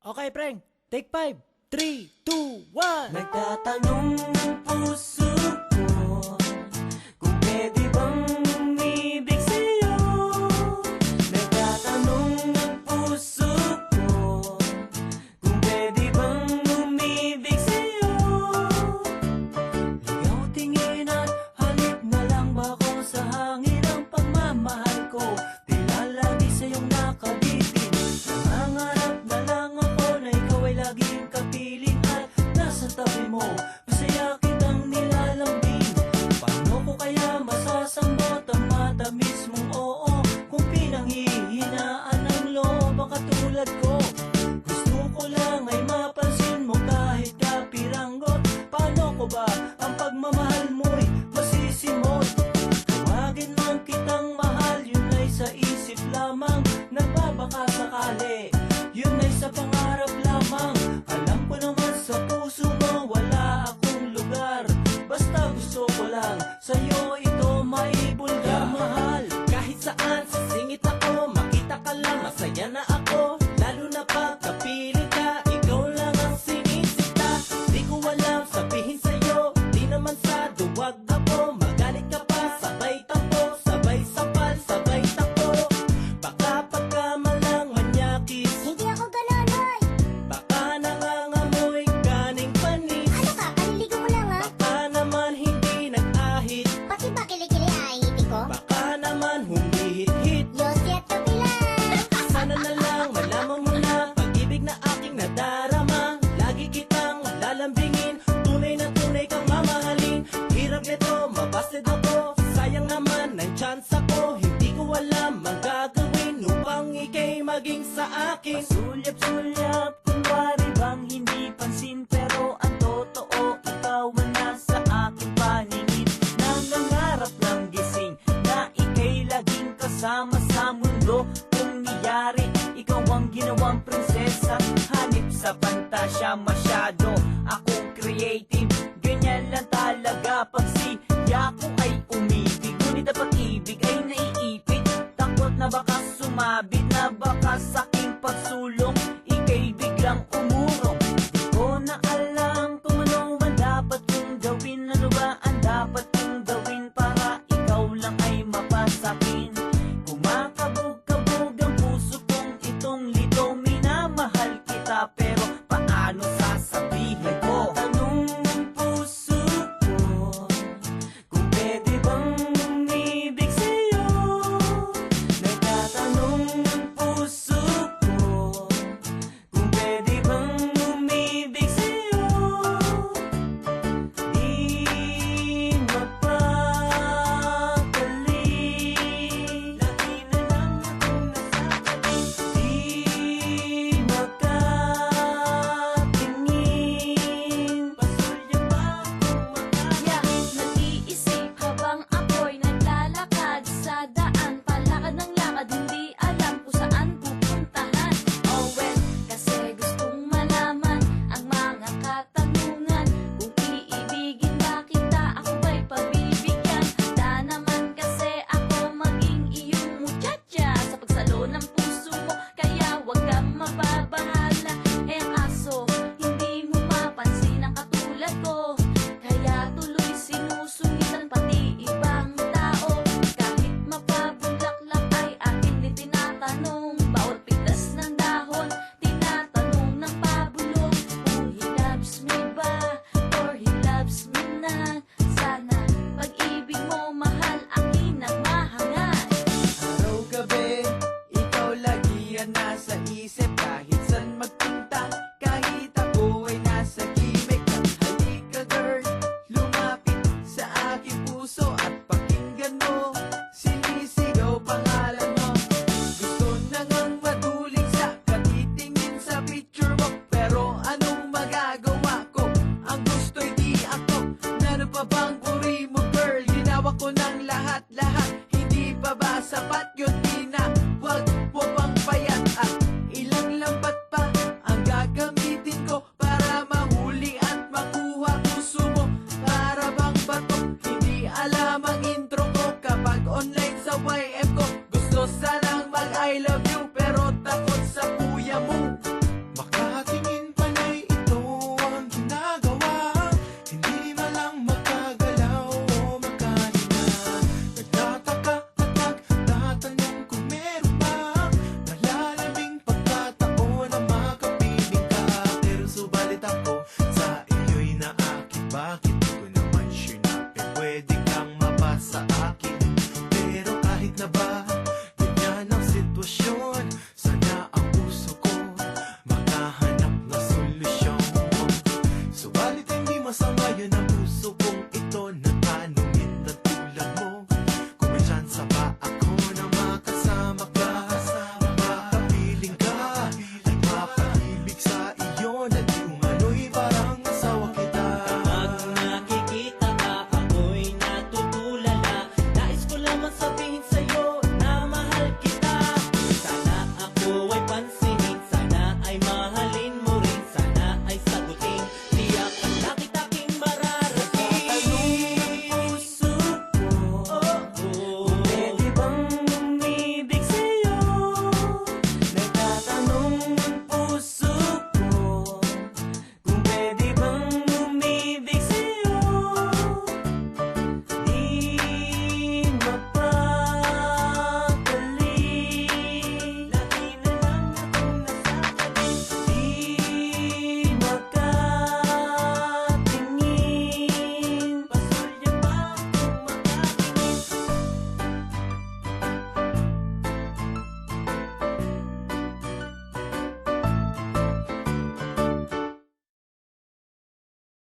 Okay, Preng. Take 5. 3, 2, 1. Nagtatanong ng puso ko kung pwede bang umibig sa'yo. Nagtatanong ng puso ko kung pwede bang umibig sa'yo. Ligaw tingin at halik na lang ba ko sa hangin ang pagmamahal ko. Tila lagi sa'yong nakabitin. Nangangarap na lang ako na ikaw ay laging kapiling at nasa tabi mo. Masaya kitang nilalambing. Paano ko kaya masasambot ang matamis mong oo kung pinanghihinaan ng loob ang katulad ko? Gusto ko lang ay mapansin mo kahit kapiranggot. Paano ko ba ang pagmamahal mo'y masisimot? Tawagin man kitang mahal, yun ay sa isip lamang. Nagbabaka sakali, yun ay sa pangarap lamang. Alam ko naman sa puso mo wala akong lugar. Basta gusto ko lang sa'yo ito maibulgar. Mahal, kahit saan sisingit ako, makita ka lang masaya na ako. Lalo na pagkapiling ka, ikaw lang ang sinisita. Di ko alam sabihin sa'yo, di naman sa duwag ako. Magalit ka pa, sabay tampo, sabay sapal, sabay takbo. Baka pagkamalang manyakis, Hindi ako ganon, hoy! baka nangangamoy kaning panis. Ano ka? Paliligo ko lang, ha? Baka naman hindi nag-ahit, Pati ba kilikili ahiti ko? baka naman humihit-hit. Yosi at kapilan! Sana na lang malaman mo na pag-ibig na aking nadarama. Lagi kitang lalambingin, tunay na tunay kang mamahalin. Hirap nito, mabasted ako, sayang naman ng chance ako. Hindi ko alam ang gagawin upang ika'y maging sa akin.